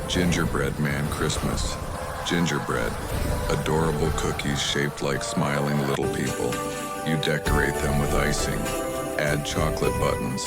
Gingerbread Man Christmas. Gingerbread. Adorable cookies shaped like smiling little people. You decorate them with icing. Add chocolate buttons.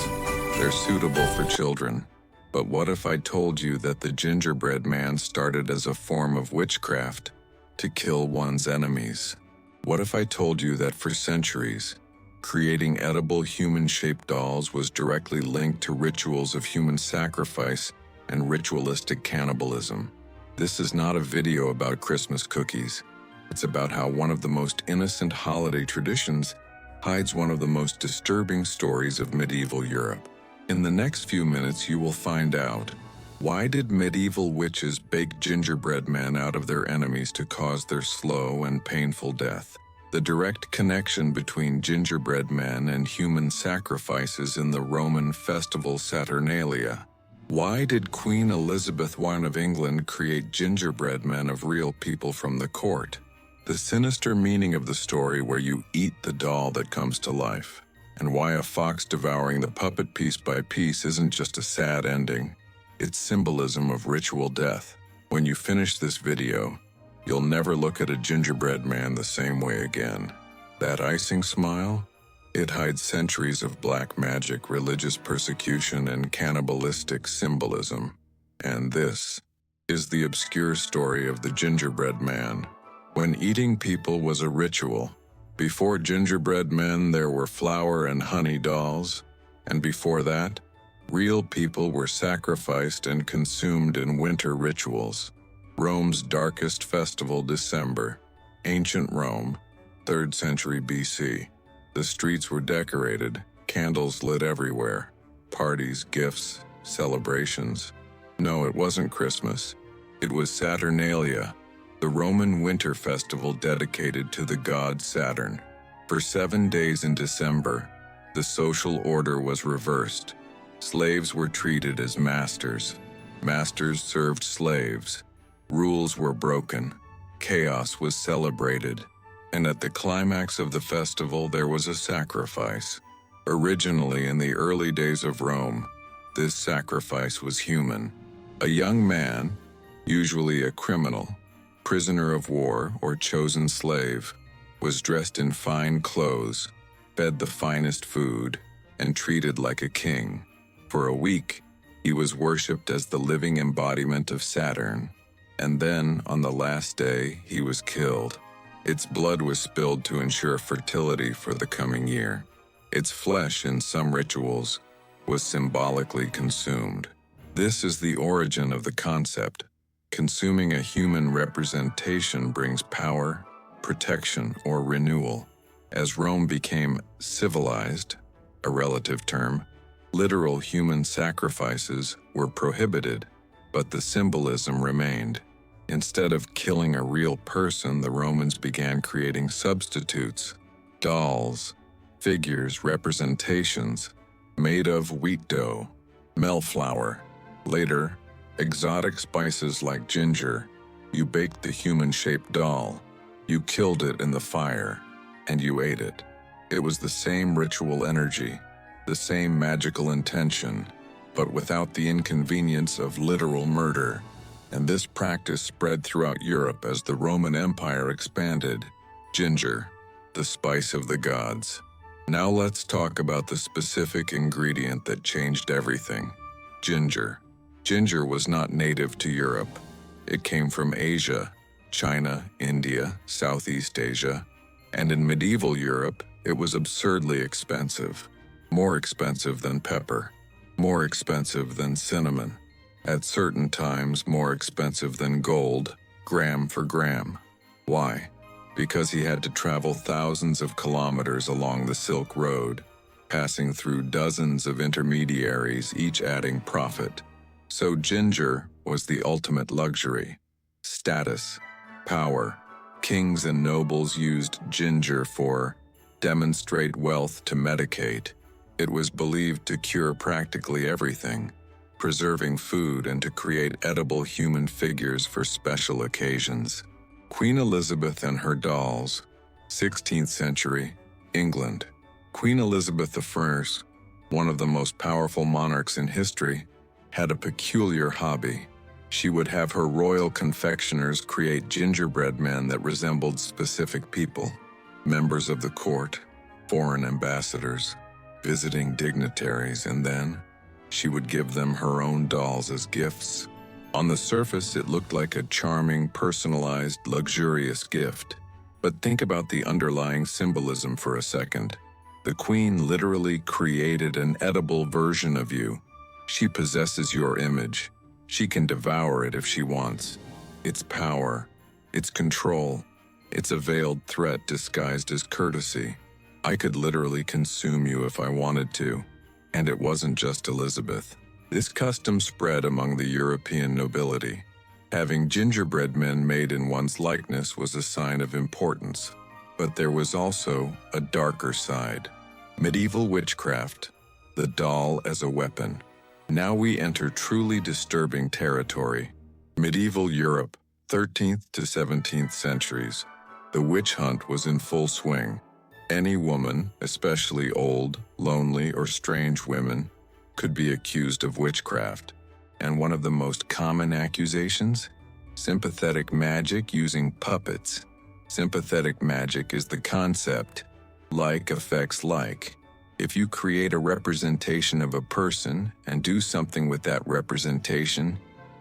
They're suitable for children. But what if I told you that the gingerbread man started as a form of witchcraft to kill one's enemies? What if I told you that for centuries, creating edible human-shaped dolls was directly linked to rituals of human sacrifice and ritualistic cannibalism? This is not a video about Christmas cookies. It's about how one of the most innocent holiday traditions hides one of the most disturbing stories of medieval Europe. In the next few minutes, you will find out, why did medieval witches bake gingerbread men out of their enemies to cause their slow and painful death? The direct connection between gingerbread men and human sacrifices in the Roman festival Saturnalia. Why did Queen Elizabeth I of England create gingerbread men of real people from the court? The sinister meaning of the story where you eat the doll that comes to life. And why a fox devouring the puppet piece by piece isn't just a sad ending. It's symbolism of ritual death. When you finish this video, you'll never look at a gingerbread man the same way again. That icing smile? It hides centuries of black magic, religious persecution, and cannibalistic symbolism. And this is the obscure story of the gingerbread man. When eating people was a ritual, before gingerbread men there were flour and honey dolls, and before that, real people were sacrificed and consumed in winter rituals. Rome's darkest festival, December. Ancient Rome, 3rd century BC. The streets were decorated, candles lit everywhere. Parties, gifts, celebrations. No, it wasn't Christmas. It was Saturnalia, the Roman winter festival dedicated to the god Saturn. For 7 days in December, the social order was reversed. Slaves were treated as masters. Masters served slaves. Rules were broken. Chaos was celebrated. And at the climax of the festival, there was a sacrifice. Originally, in the early days of Rome, this sacrifice was human. A young man, usually a criminal, prisoner of war, or chosen slave, was dressed in fine clothes, fed the finest food, and treated like a king. For a week, he was worshipped as the living embodiment of Saturn. And then, on the last day, he was killed. Its blood was spilled to ensure fertility for the coming year. Its flesh, in some rituals, was symbolically consumed. This is the origin of the concept. Consuming a human representation brings power, protection, or renewal. As Rome became civilized, a relative term, literal human sacrifices were prohibited, but the symbolism remained. Instead of killing a real person, the Romans began creating substitutes, dolls, figures, representations, made of wheat dough, mel flour. Later, exotic spices like ginger. You baked the human-shaped doll. You killed it in the fire, and you ate it. It was the same ritual energy, the same magical intention, but without the inconvenience of literal murder. And this practice spread throughout Europe as the Roman Empire expanded. Ginger, the spice of the gods. Now let's talk about the specific ingredient that changed everything. Ginger. Ginger was not native to Europe. It came from Asia, China, India, Southeast Asia, and in medieval Europe, it was absurdly expensive. More expensive than pepper, more expensive than cinnamon. At certain times, more expensive than gold, gram for gram. Why? Because he had to travel thousands of kilometers along the Silk Road, passing through dozens of intermediaries, each adding profit. So ginger was the ultimate luxury. Status, power. Kings and nobles used ginger for demonstrate wealth to medicate. It was believed to cure practically everything, preserving food and to create edible human figures for special occasions. Queen Elizabeth and her dolls, 16th century, England. Queen Elizabeth I, one of the most powerful monarchs in history, had a peculiar hobby. She would have her royal confectioners create gingerbread men that resembled specific people, members of the court, foreign ambassadors, visiting dignitaries, and then she would give them her own dolls as gifts. On the surface, it looked like a charming, personalized, luxurious gift. But think about the underlying symbolism for a second. The queen literally created an edible version of you. She possesses your image. She can devour it if she wants. It's power. It's control. It's a veiled threat disguised as courtesy. I could literally consume you if I wanted to. And it wasn't just Elizabeth. This custom spread among the European nobility. Having gingerbread men made in one's likeness was a sign of importance. But there was also a darker side. Medieval witchcraft, the doll as a weapon. Now we enter truly disturbing territory. Medieval Europe, 13th to 17th centuries. The witch hunt was in full swing. Any woman, especially old, lonely, or strange women, could be accused of witchcraft. And one of the most common accusations? Sympathetic magic using puppets. Sympathetic magic is the concept. Like affects like. If you create a representation of a person and do something with that representation,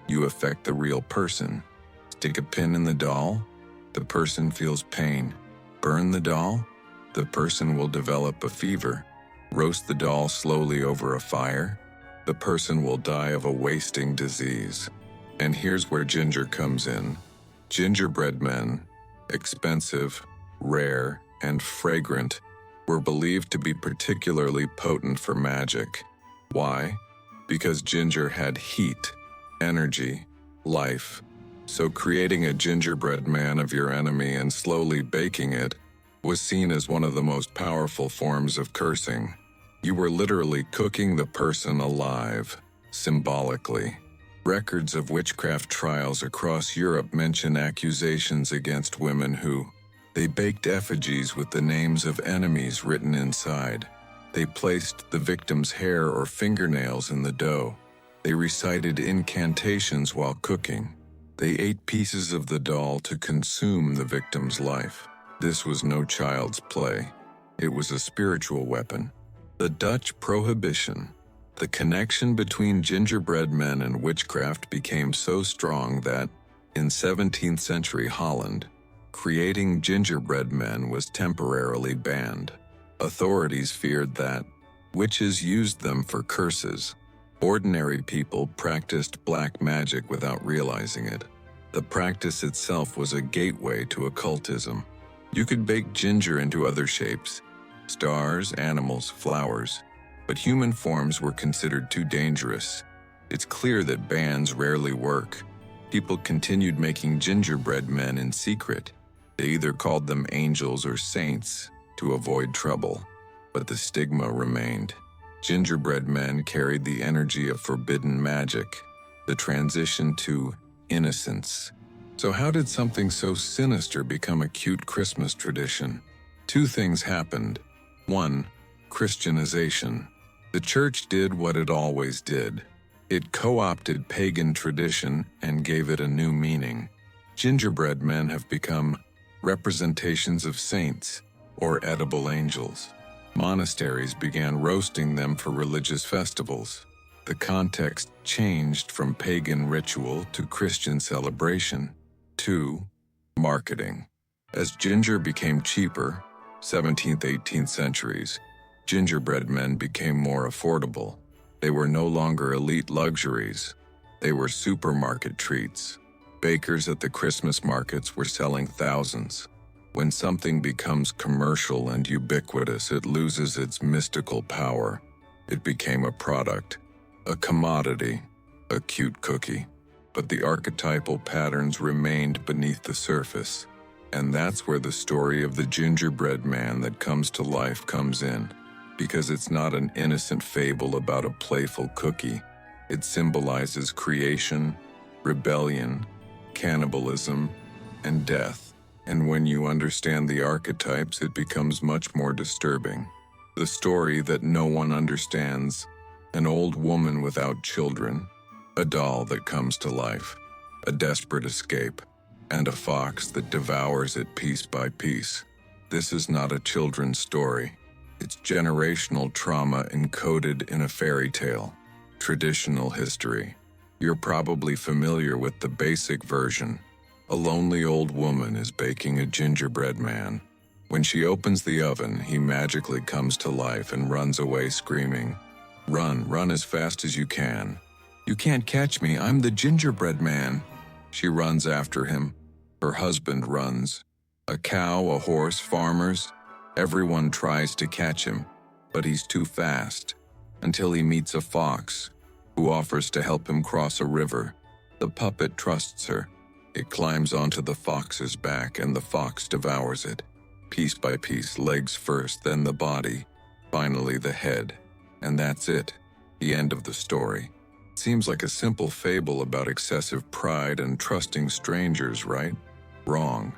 you affect the real person. Stick a pin in the doll, the person feels pain. Burn the doll, the person will develop a fever. Roast the doll slowly over a fire, the person will die of a wasting disease. And here's where ginger comes in. Gingerbread men, expensive, rare, and fragrant, were believed to be particularly potent for magic. Why? Because ginger had heat, energy, life. So creating a gingerbread man of your enemy and slowly baking it was seen as one of the most powerful forms of cursing. You were literally cooking the person alive, symbolically. Records of witchcraft trials across Europe mention accusations against women who they baked effigies with the names of enemies written inside. They placed the victim's hair or fingernails in the dough. They recited incantations while cooking. They ate pieces of the doll to consume the victim's life. This was no child's play. It was a spiritual weapon. The Dutch prohibition. The connection between gingerbread men and witchcraft became so strong that, in 17th century Holland, creating gingerbread men was temporarily banned. Authorities feared that witches used them for curses. Ordinary people practiced black magic without realizing it. The practice itself was a gateway to occultism. You could bake ginger into other shapes, stars, animals, flowers, but human forms were considered too dangerous. It's clear that bans rarely work. People continued making gingerbread men in secret. They either called them angels or saints to avoid trouble, but the stigma remained. Gingerbread men carried the energy of forbidden magic, the transition to innocence. So how did something so sinister become a cute Christmas tradition? Two things happened. One, Christianization. The church did what it always did. It co-opted pagan tradition and gave it a new meaning. Gingerbread men have become representations of saints or edible angels. Monasteries began roasting them for religious festivals. The context changed from pagan ritual to Christian celebration. 2. Marketing. As ginger became cheaper, 17th, 18th centuries, gingerbread men became more affordable. They were no longer elite luxuries. They were supermarket treats. Bakers at the Christmas markets were selling thousands. When something becomes commercial and ubiquitous, it loses its mystical power. It became a product, a commodity, a cute cookie. But the archetypal patterns remained beneath the surface. And that's where the story of the gingerbread man that comes to life comes in. Because it's not an innocent fable about a playful cookie. It symbolizes creation, rebellion, cannibalism, and death. And when you understand the archetypes, it becomes much more disturbing. The story that no one understands, an old woman without children, a doll that comes to life. a desperate escape, and a fox that devours it piece by piece. This is not a children's story. It's generational trauma encoded in a fairy tale. Traditional history. You're probably familiar with the basic version. A lonely old woman is baking a gingerbread man. When she opens the oven, he magically comes to life and runs away screaming, "Run, run as fast as you can. You can't catch me, I'm the gingerbread man." She runs after him. Her husband runs. A cow, a horse, farmers. Everyone tries to catch him, but he's too fast, until he meets a fox, who offers to help him cross a river. The puppet trusts her. It climbs onto the fox's back, and the fox devours it. Piece by piece, legs first, then the body, finally the head. And that's it. The end of the story. Seems like a simple fable about excessive pride and trusting strangers, right? Wrong.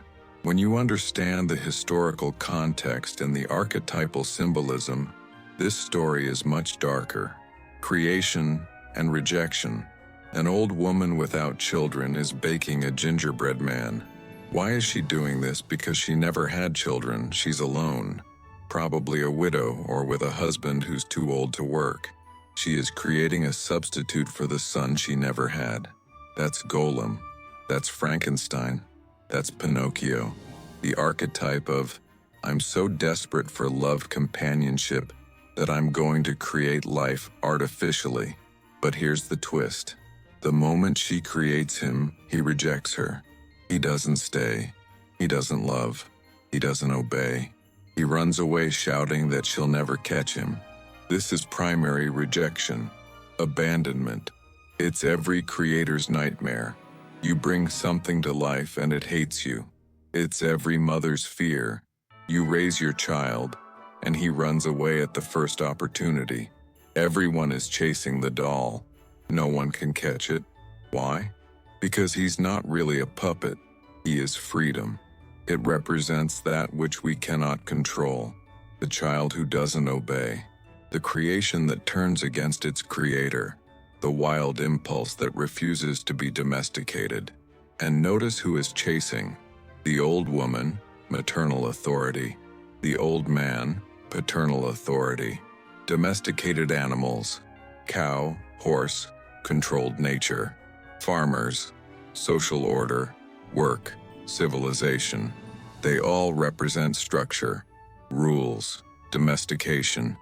When you understand the historical context and the archetypal symbolism, this story is much darker. Creation and rejection. An old woman without children is baking a gingerbread man. Why is she doing this? Because she never had children. She's alone. Probably a widow or with a husband who's too old to work. She is creating a substitute for the son she never had. That's Golem. That's Frankenstein. That's Pinocchio. The archetype of, I'm so desperate for love, companionship, that I'm going to create life artificially. But here's the twist. The moment she creates him, he rejects her. He doesn't stay. He doesn't love. He doesn't obey. He runs away shouting that she'll never catch him. This is primary rejection, abandonment. It's every creator's nightmare. You bring something to life and it hates you. It's every mother's fear. You raise your child, and he runs away at the first opportunity. Everyone is chasing the doll. No one can catch it. Why? Because he's not really a puppet. He is freedom. It represents that which we cannot control. The child who doesn't obey. The creation that turns against its creator. The wild impulse that refuses to be domesticated. And notice who is chasing. The old woman, maternal authority. The old man, paternal authority. Domesticated animals, cow, horse, controlled nature. Farmers, social order, work, civilization. They all represent structure, rules, domestication.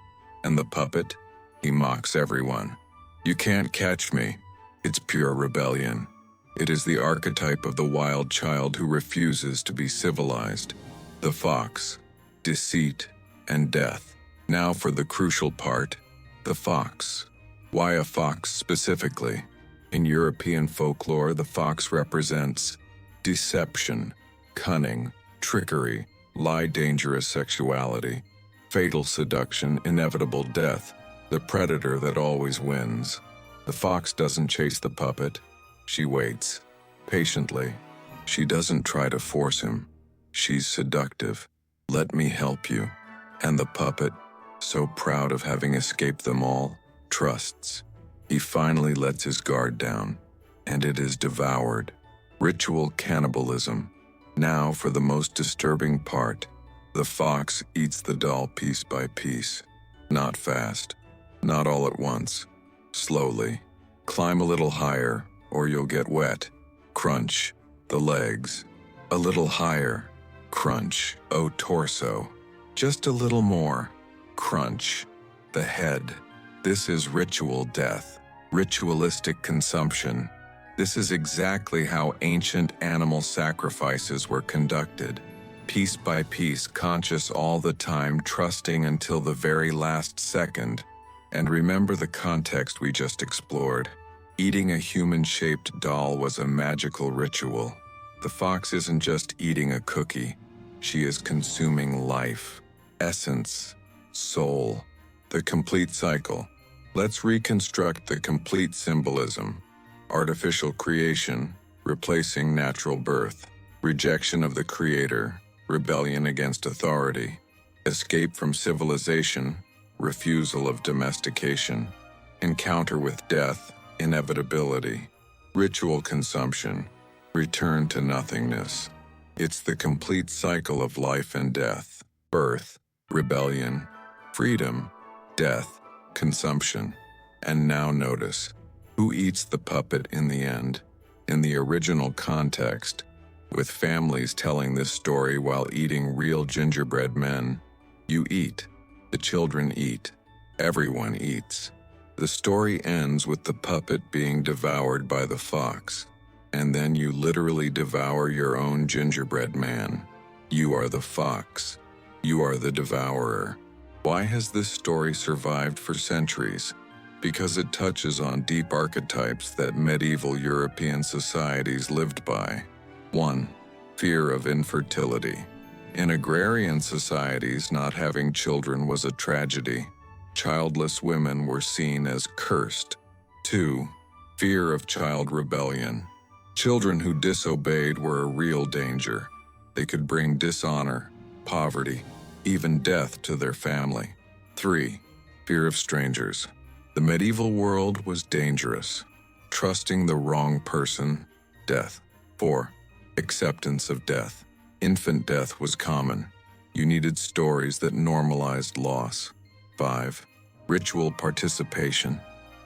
And the puppet, he mocks everyone. You can't catch me. It's pure rebellion. It is the archetype of the wild child who refuses to be civilized. The fox, deceit, and death. Now for the crucial part, the fox. Why a fox specifically? In European folklore, the fox represents deception, cunning, trickery, lie, dangerous sexuality, fatal seduction, inevitable death, the predator that always wins. The fox doesn't chase the puppet. She waits, patiently. She doesn't try to force him. She's seductive. Let me help you. And the puppet, so proud of having escaped them all, trusts. He finally lets his guard down, and it is devoured. Ritual cannibalism. Now for the most disturbing part. The fox eats the doll piece by piece. Not fast. Not all at once. Slowly. Climb a little higher, or you'll get wet. Crunch. The legs. A little higher. Crunch. Oh, torso. Just a little more. Crunch. The head. This is ritual death. Ritualistic consumption. This is exactly how ancient animal sacrifices were conducted. Piece by piece, conscious all the time, trusting until the very last second. And remember the context we just explored. Eating a human-shaped doll was a magical ritual. The fox isn't just eating a cookie. She is consuming life, essence, soul, the complete cycle. Let's reconstruct the complete symbolism. Artificial creation, replacing natural birth. Rejection of the creator, rebellion against authority. Escape from civilization, refusal of domestication. Encounter with death, inevitability. Ritual consumption. Return to nothingness. It's the complete cycle of life and death. Birth, rebellion, freedom, death, consumption. And now notice, who eats the puppet in the end? In the original context, with families telling this story while eating real gingerbread men, you eat, the children eat, everyone eats. The story ends with the puppet being devoured by the fox, and then you literally devour your own gingerbread man. You are the fox. You are the devourer. Why has this story survived for centuries? Because it touches on deep archetypes that medieval European societies lived by. 1. Fear of infertility. In agrarian societies, not having children was a tragedy. Childless women were seen as cursed. 2. Fear of child rebellion. Children who disobeyed were a real danger. They could bring dishonor, poverty, even death to their family. 3. Fear of strangers. The medieval world was dangerous. Trusting the wrong person, death. 4. Acceptance of death. Infant death was common. You needed stories that normalized loss. 5. Ritual participation.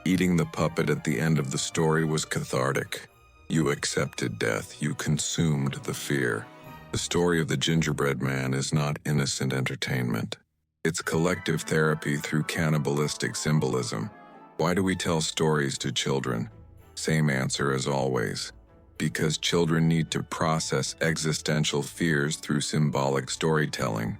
Eating the puppet at the end of the story was cathartic. You accepted death. You consumed the fear. The story of the gingerbread man is not innocent entertainment. It's collective therapy through cannibalistic symbolism. Why do we tell stories to children? Same answer as always. Because children need to process existential fears through symbolic storytelling.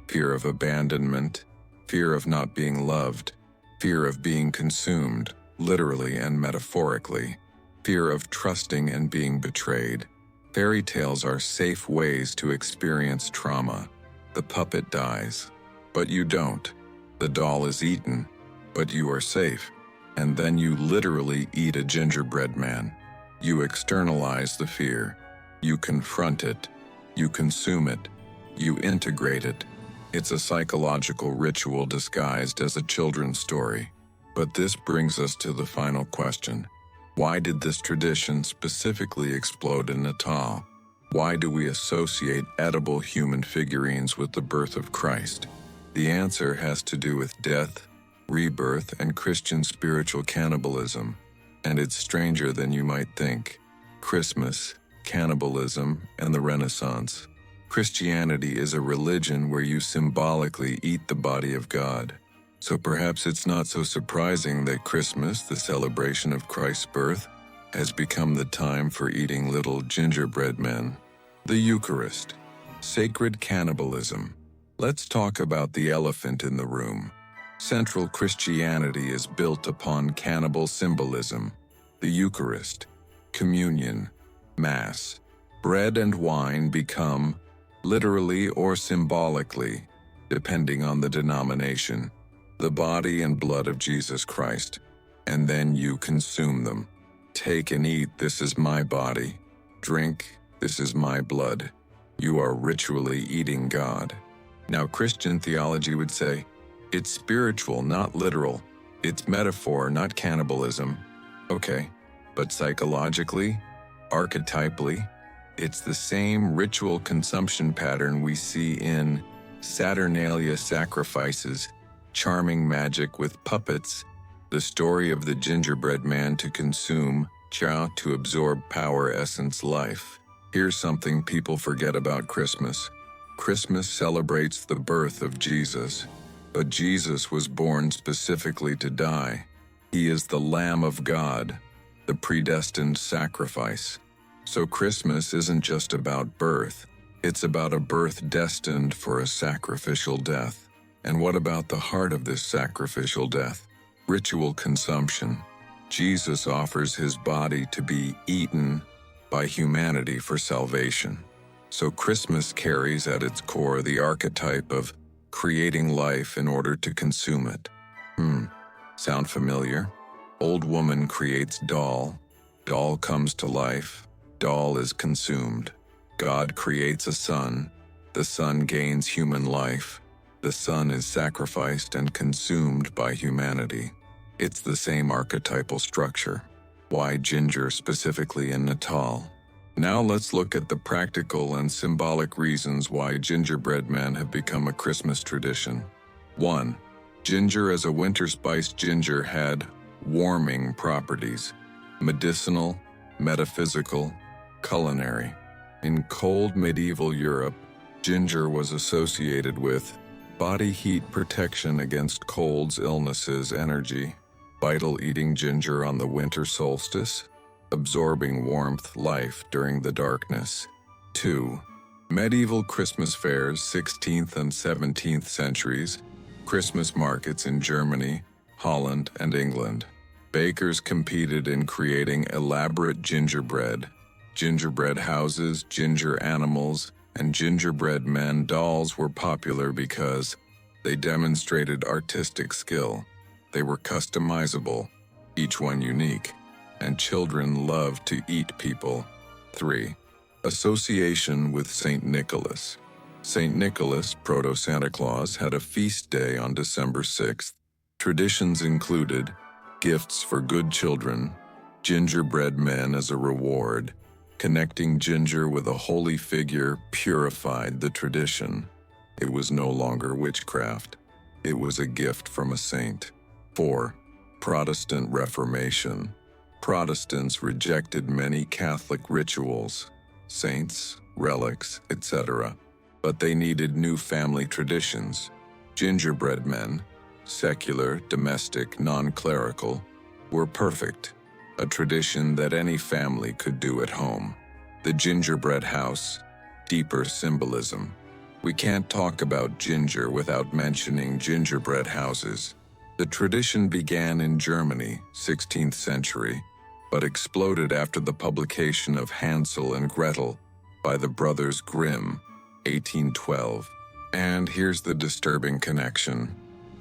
Fear of abandonment, fear of not being loved, fear of being consumed, literally and metaphorically, fear of trusting and being betrayed. Fairy tales are safe ways to experience trauma. The puppet dies, but you don't. The doll is eaten, but you are safe. And then you literally eat a gingerbread man. You externalize the fear. You confront it. You consume it. You integrate it. It's a psychological ritual disguised as a children's story. But this brings us to the final question. Why did this tradition specifically explode in Natal? Why do we associate edible human figurines with the birth of Christ? The answer has to do with death, rebirth, and Christian spiritual cannibalism. And it's stranger than you might think. Christmas, cannibalism, and the Renaissance. Christianity is a religion where you symbolically eat the body of God. So perhaps it's not so surprising that Christmas, the celebration of Christ's birth, has become the time for eating little gingerbread men. The Eucharist. Sacred cannibalism. Let's talk about the elephant in the room. Central Christianity is built upon cannibal symbolism. The Eucharist, communion, Mass. Bread and wine become, literally or symbolically, depending on the denomination, the body and blood of Jesus Christ, and then you consume them. Take and eat, this is my body. Drink, this is my blood. You are ritually eating God. Now, Christian theology would say, it's spiritual, not literal. It's metaphor, not cannibalism. Okay, but psychologically, archetypally, it's the same ritual consumption pattern we see in Saturnalia sacrifices, charming magic with puppets, the story of the gingerbread man to consume, Cha to absorb power, essence, life. Here's something people forget about Christmas. Christmas celebrates the birth of Jesus. But Jesus was born specifically to die. He is the Lamb of God, the predestined sacrifice. So Christmas isn't just about birth. It's about a birth destined for a sacrificial death. And what about the heart of this sacrificial death? Ritual consumption. Jesus offers his body to be eaten by humanity for salvation. So Christmas carries at its core the archetype of creating life in order to consume it. Sound familiar? Old woman creates doll. Doll comes to life. Doll is consumed. God creates a son. The son gains human life. The son is sacrificed and consumed by humanity. It's the same archetypal structure. Why ginger specifically in Natal? Now let's look at the practical and symbolic reasons why gingerbread men have become a Christmas tradition. 1. Ginger as a winter spice. Ginger had warming properties: medicinal, metaphysical, culinary. In cold medieval Europe, ginger was associated with body heat, protection against colds, illnesses, energy. Vital. Eating ginger on the winter solstice, absorbing warmth, life during the darkness. 2. Medieval Christmas fairs. 16th and 17th centuries. Christmas markets in Germany, Holland, and England. Bakers competed in creating elaborate gingerbread houses, ginger animals, and gingerbread men. Dolls were popular because they demonstrated artistic skill. They were customizable, each one unique, and children loved to eat people. 3. Association with St. Nicholas. St. Nicholas, Proto-Santa Claus, had a feast day on December 6th. Traditions included gifts for good children, gingerbread men as a reward. Connecting ginger with a holy figure purified the tradition. It was no longer witchcraft. It was a gift from a saint. 4. Protestant Reformation. Protestants rejected many Catholic rituals, saints, relics, etc., but they needed new family traditions. Gingerbread men, secular, domestic, non-clerical, were perfect, a tradition that any family could do at home. The gingerbread house, deeper symbolism. We can't talk about ginger without mentioning gingerbread houses. The tradition began in Germany, 16th century, but exploded after the publication of Hansel and Gretel by the brothers Grimm, 1812. And here's the disturbing connection.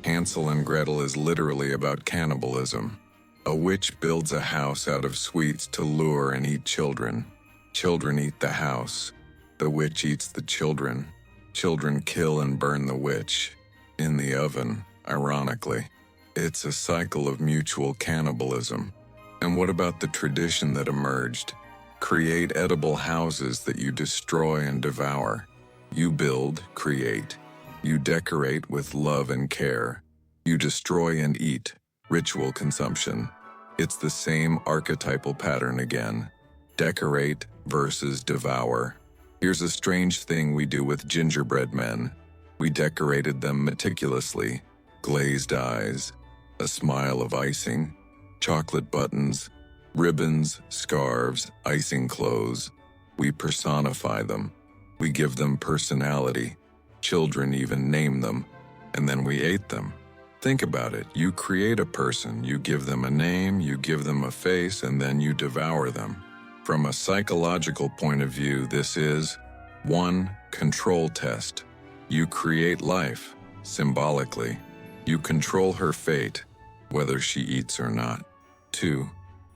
Hansel and Gretel is literally about cannibalism. A witch builds a house out of sweets to lure and eat children. Children eat the house. The witch eats the children. Children kill and burn the witch in the oven, ironically. It's a cycle of mutual cannibalism. And what about the tradition that emerged? Create edible houses that you destroy and devour. You build, create. You decorate with love and care. You destroy and eat, ritual consumption. It's the same archetypal pattern again. Decorate versus devour. Here's a strange thing we do with gingerbread men. We decorated them meticulously. Glazed eyes, a smile of icing, chocolate buttons, ribbons, scarves, icing clothes. We personify them. We give them personality. Children even name them, and then we ate them. Think about it. You create a person, you give them a name, you give them a face, and then you devour them. From a psychological point of view, this is 1. Control test. You create life, symbolically. You control her fate, whether she eats or not. 2.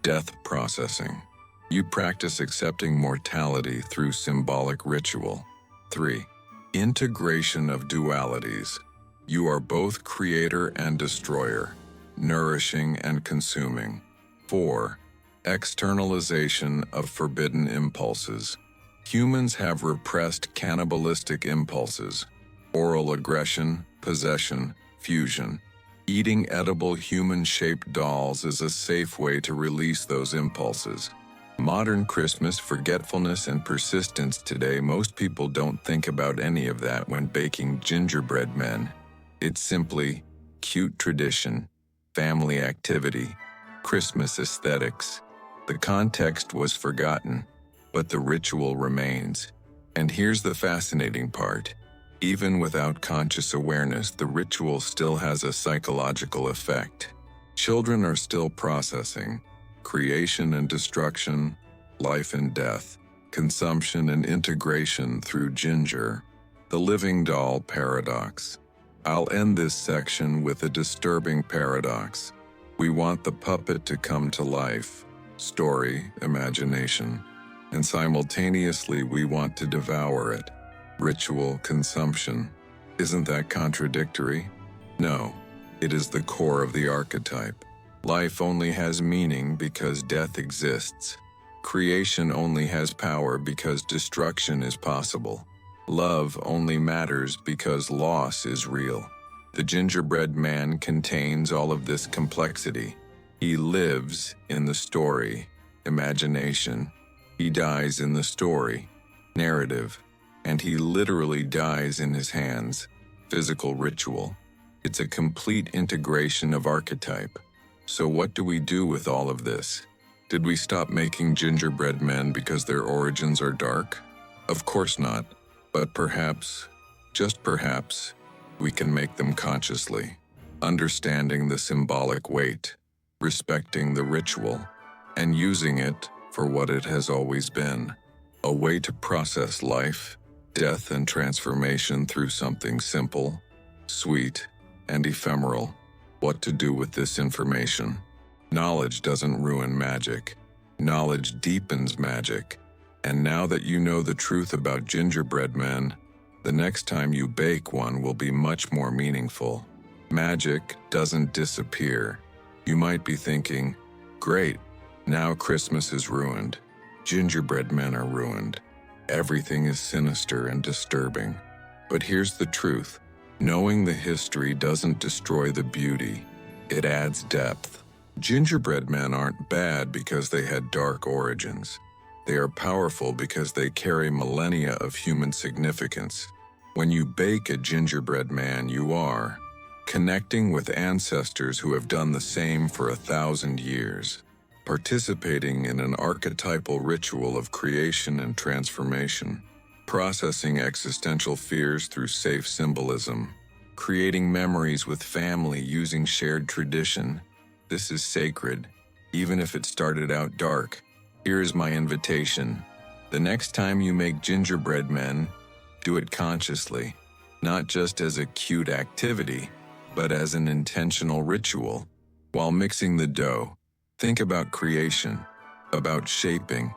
Death processing. You practice accepting mortality through symbolic ritual. 3. Integration of dualities. You are both creator and destroyer, nourishing and consuming. 4. Externalization of forbidden impulses. Humans have repressed cannibalistic impulses, oral aggression, possession, fusion. Eating edible human-shaped dolls is a safe way to release those impulses. Modern Christmas forgetfulness and persistence today, most people don't think about any of that when baking gingerbread men. It's simply cute tradition, family activity, Christmas aesthetics. The context was forgotten, but the ritual remains. And here's the fascinating part. Even without conscious awareness, the ritual still has a psychological effect. Children are still processing creation and destruction, life and death, consumption and integration through ginger, the living doll paradox. I'll end this section with a disturbing paradox. We want the puppet to come to life, story, imagination, and simultaneously we want to devour it, ritual, consumption. Isn't that contradictory? No, it is the core of the archetype. Life only has meaning because death exists. Creation only has power because destruction is possible. Love only matters because loss is real. The gingerbread man contains all of this complexity. He lives in the story, imagination. He dies in the story, narrative. And he literally dies in his hands, physical ritual. It's a complete integration of archetype. So what do we do with all of this? Did we stop making gingerbread men because their origins are dark? Of course not, but perhaps, just perhaps, we can make them consciously, understanding the symbolic weight, respecting the ritual, and using it for what it has always been, a way to process life, death, and transformation through something simple, sweet, and ephemeral. What to do with this information? Knowledge doesn't ruin magic. Knowledge deepens magic. And now that you know the truth about gingerbread men, the next time you bake one will be much more meaningful. Magic doesn't disappear. You might be thinking, great, now Christmas is ruined. Gingerbread men are ruined. Everything is sinister and disturbing. But here's the truth. Knowing the history doesn't destroy the beauty. It adds depth. Gingerbread men aren't bad because they had dark origins. They are powerful because they carry millennia of human significance. When you bake a gingerbread man, you are connecting with ancestors who have done the same for 1,000 years, participating in an archetypal ritual of creation and transformation, processing existential fears through safe symbolism, creating memories with family using shared tradition. This is sacred, even if it started out dark. Here's my invitation. The next time you make gingerbread men, do it consciously, not just as a cute activity, but as an intentional ritual. While mixing the dough, think about creation, about shaping,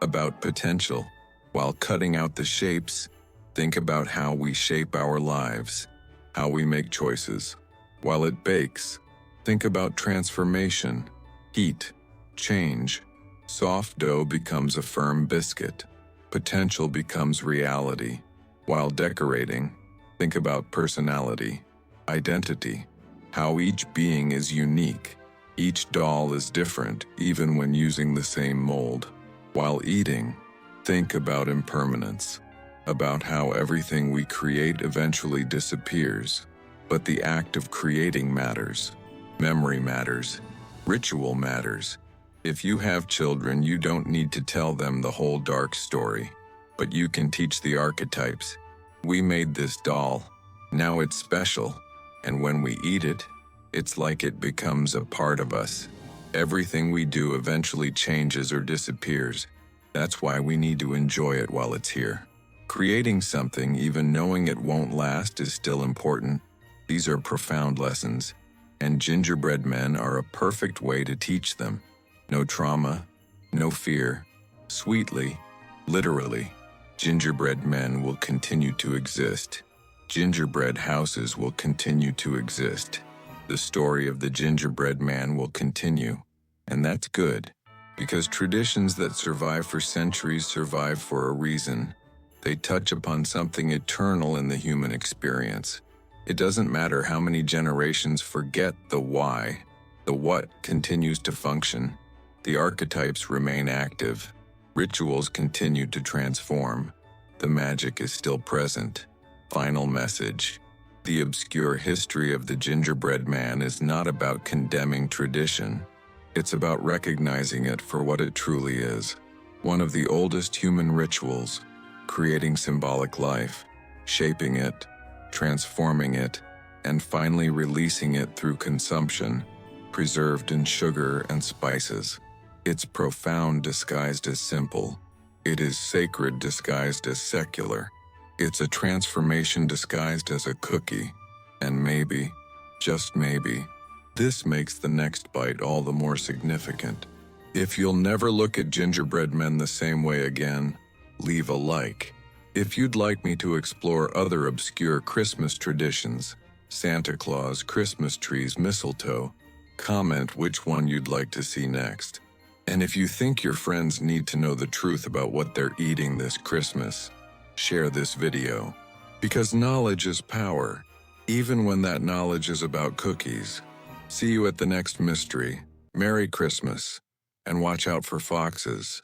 about potential. While cutting out the shapes, think about how we shape our lives, how we make choices. While it bakes, think about transformation, heat, change. Soft dough becomes a firm biscuit. Potential becomes reality. While decorating, think about personality, identity, how each being is unique. Each doll is different, even when using the same mold. While eating, think about impermanence, about how everything we create eventually disappears. But the act of creating matters. Memory matters. Ritual matters. If you have children, you don't need to tell them the whole dark story, but you can teach the archetypes. We made this doll. Now it's special. And when we eat it, it's like it becomes a part of us. Everything we do eventually changes or disappears. That's why we need to enjoy it while it's here. Creating something, even knowing it won't last, is still important. These are profound lessons, and gingerbread men are a perfect way to teach them. No trauma, no fear. Sweetly, literally, gingerbread men will continue to exist. Gingerbread houses will continue to exist. The story of the gingerbread man will continue. And that's good, because traditions that survive for centuries survive for a reason. They touch upon something eternal in the human experience. It doesn't matter how many generations forget the why. The what continues to function. The archetypes remain active. Rituals continue to transform. The magic is still present. Final message. The obscure history of the gingerbread man is not about condemning tradition. It's about recognizing it for what it truly is. One of the oldest human rituals, creating symbolic life, shaping it, transforming it, and finally releasing it through consumption, preserved in sugar and spices. It's profound disguised as simple. It is sacred disguised as secular. It's a transformation disguised as a cookie. And maybe, just maybe, this makes the next bite all the more significant. If you'll never look at gingerbread men the same way again, leave a like. If you'd like me to explore other obscure Christmas traditions, Santa Claus, Christmas trees, mistletoe, Comment which one you'd like to see next. And if you think your friends need to know the truth about what they're eating this Christmas, share this video. Because knowledge is power, even when that knowledge is about cookies. See you at the next mystery. Merry Christmas, and watch out for foxes.